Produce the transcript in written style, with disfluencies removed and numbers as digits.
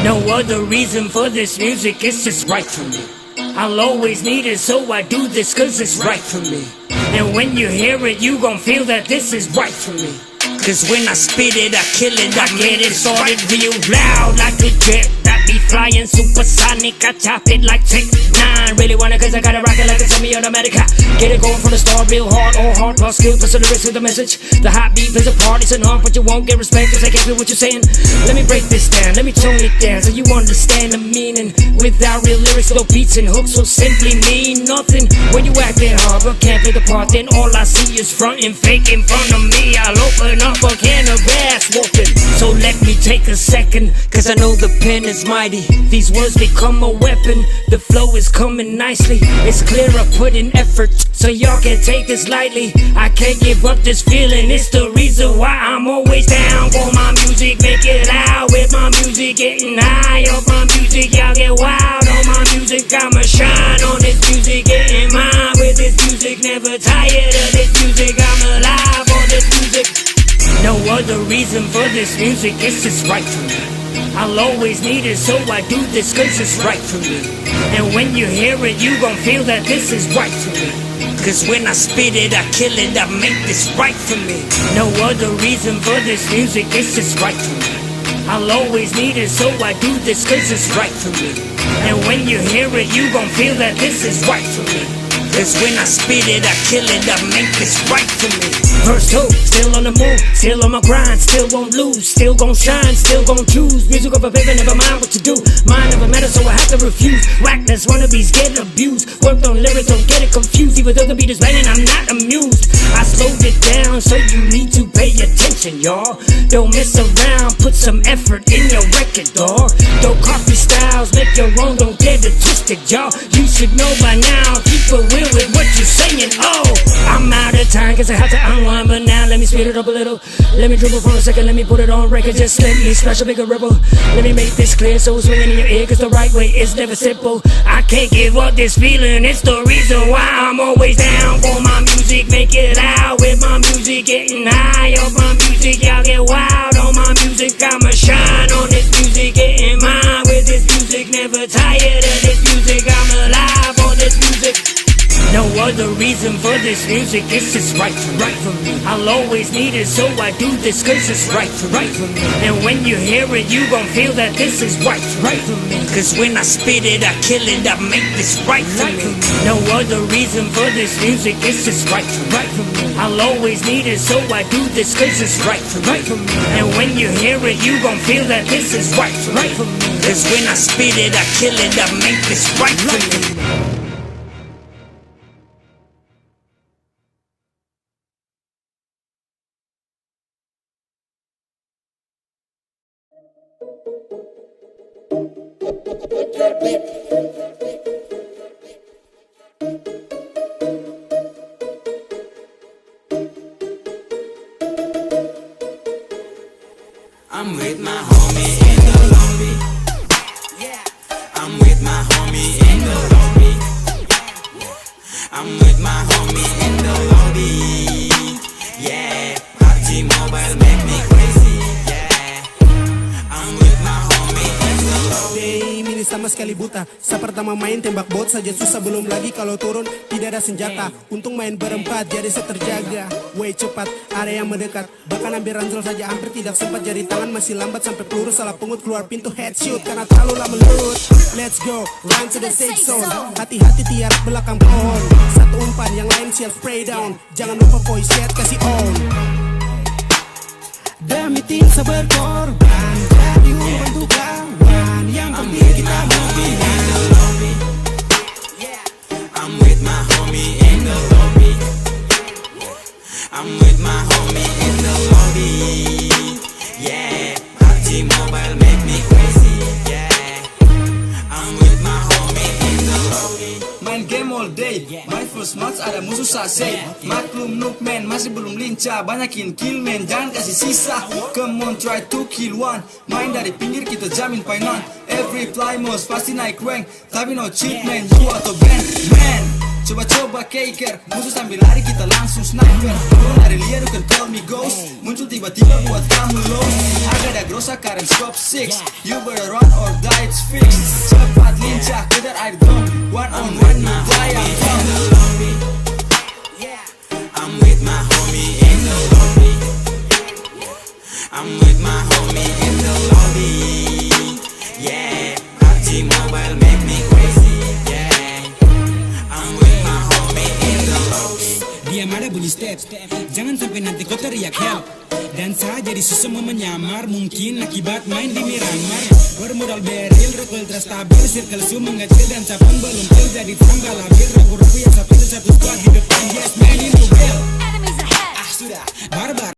No other reason for this music, it's just right for me. I'll always need it, so I do this cause it's right for me. And when you hear it, you gon' feel that this is right for me. Cause when I spit it, I kill it, I get it started real loud like a jet. I be flying supersonic, I chop it like Tech 9. Really want it cause I gotta rock it like a semi-automatic. Get it going from the start real hard, all hard, plus skill, plus the lyrics with the message. The hot beat is a part, it's an art, but you won't get respect cause I can't feel what you're saying. Let me break this down, let me tone it down so you understand the meaning. Without real lyrics, no beats and hooks will simply mean nothing. When you acting hard but can't play the part, then all I see is front and fake in front of me. I'll open up a can of ass whooping. So let me take a second, cause I know the pen is mighty. These words become a weapon, the flow is coming nicely. It's clear I put in effort, so y'all can't take this lightly. I can't give up this feeling, it's the reason why I'm always down for my music. Make it loud with my music, getting high off my music. Y'all get wild on my music, I'ma shine on this music. Getting mine with this music, never tired of this music. I'm alive on this music. No other reason for this music, it's just right for me. I'll always need it, so I do this cause it's right for me. And when you hear it, you gon' feel that this is right for me. Cause when I spit it, I kill it, I make this right for me. No other reason for this music, it's just right for me. I'll always need it, so I do this cause it's right for me. And when you hear it, you gon' feel that this is right for me. Cause when I spit it, I kill it, I make this right for me. Verse 2, still on the move, still on my grind, still won't lose, still gon' shine, still gon' choose. Music over paper, never mind what you do. Mine never matter, so I have to refuse. Whackness wannabes get abused. Worked on lyrics, don't get it confused. Even though the beat is banging, I'm not amused. I slowed it down, so you need to pay attention, y'all. Don't mess around, put some effort in your record, dawg. Don't copy styles, make your own, don't get it twisted, y'all. You should know by now, keep it real with what you're saying. Oh, I'm out of time cause I have to unwind, but now let me speed it up a little. Let me dribble for a second, let me put it on record. Just let me splash a bigger ripple. Let me make this clear so it's ringing in your ear, cause the right way is never simple. I can't give up this feeling, it's the reason why I'm always down for my music. Make it loud with my music, getting high off my music. Y'all get wild on my music, I'ma shine on this music. Getting mine with this music, never tired of this music. I'm alive on this music. No other reason for this music, it's just right for me. I'll always need it, so I do this cause it's right for me. And when you hear it, you gon' feel that this is right for me. Cause when I spit it, I kill it, I make this right for me. No other reason for this music, it's just right for me. I'll always need it, so I do this cause it's right for me. And when you hear it, you gon' feel that this is right for me. Cause when I spit it, I kill it, I make this right for me. I'm with my homie in the lobby. Yeah. I'm with my homie in the lobby. I'm with my homie in the lobby. Yeah. PUBG Mobile make me crazy. Yeah. I'm with my homie in the lobby. Ini sama sekali buta. Sa pertama main tembak bot saja susah, belum lagi kalau turun tidak ada senjata. Untung main berempat jadi saya terjaga. Way cepat, ada yang mendekat. Bahkan ambil ranjol saja hampir tidak sempat. Jari tangan masih lambat sampai peluru salah pungut keluar pintu headshot karena terlalu lama melut. Let's go, run to the safe zone. Hati-hati tiarap belakang pohon. Satu umpan, yang lain siap spray down. Jangan lupa voice chat kasih on. Demi tim berkorban, jadi membantu kawan. Yang penting kita homie in the lobby. Yeah. I'm with my homie in the lobby. I'm with my homie in the lobby. Yeah. PUBG Mobile make me crazy. Yeah. I'm with my homie in the lobby. Main game all day, my first match ada musuh sasei. Maklum noob man, masih belum lincah. Banyakin kill man, jangan kasih sisa. Come on try to kill one. Main dari pinggir kita jamin final. Every plymouth pasti naik rank. Tapi no cheat man, you atau band. Man, coba-coba kaker. Musuh sambil lari kita langsung sniper. Turun dari liar you can call me ghost. Muncul tiba-tiba buat kamu lost. Agak ada grosa current scope 6. You better run or fix. Cepat lincah kejar air drum. One on one daya in the lobby. I'm with my homie in the lobby. I'm with my homie in the lobby. Yeah, PUBG Mobile make me crazy. Yeah, I'm with my homie in the lobby. Diam ada bunyi step, jangan sampai nanti kau teriak help. Dan saya jadi semua menyamar, mungkin akibat main di Miramar. Bermodal beril, rokok ultra stabil, circle zoom mengecil dan capung belum pil. Jadi tambah labil, ragu-ragu yang satu squad di depan. Yes man in the real. Enemies ahead. Ah sudah, barbar.